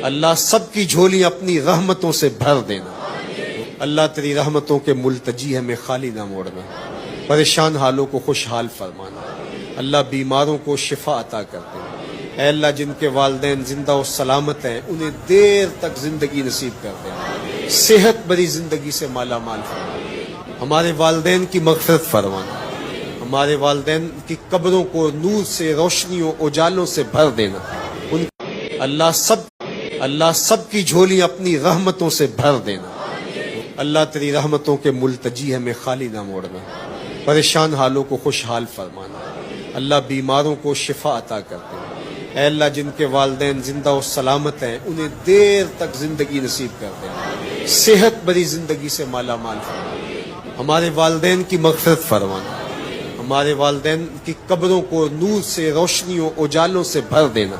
اللہ سب کی جھولی اپنی رحمتوں سے بھر دینا۔ اللہ تیری رحمتوں کے ملتجی ہمیں خالی نہ موڑنا، پریشان حالوں کو خوشحال فرمانا۔ اللہ بیماروں کو شفا عطا کر دے۔ اے اللہ جن کے والدین زندہ و سلامت ہیں انہیں دیر تک زندگی نصیب کر دے، صحت بری زندگی سے مالا مال فرما۔ ہمارے والدین کی مغفرت فرمانا، ہمارے والدین کی قبروں کو نور سے، روشنیوں، اجالوں سے بھر دینا۔ اللہ سب کی جھولی اپنی رحمتوں سے بھر دینا۔ اللہ تیری رحمتوں کے ملتجی ہمیں خالی نہ موڑنا، پریشان حالوں کو خوشحال فرمانا۔ اللہ بیماروں کو شفا عطا کر دے۔ اے اللہ جن کے والدین زندہ و سلامت ہیں انہیں دیر تک زندگی نصیب کر دے، صحت بری زندگی سے مالا مال فرما۔ ہمارے والدین کی مغفرت فرمانا، ہمارے والدین کی قبروں کو نور سے، روشنیوں، اجالوں سے بھر دینا۔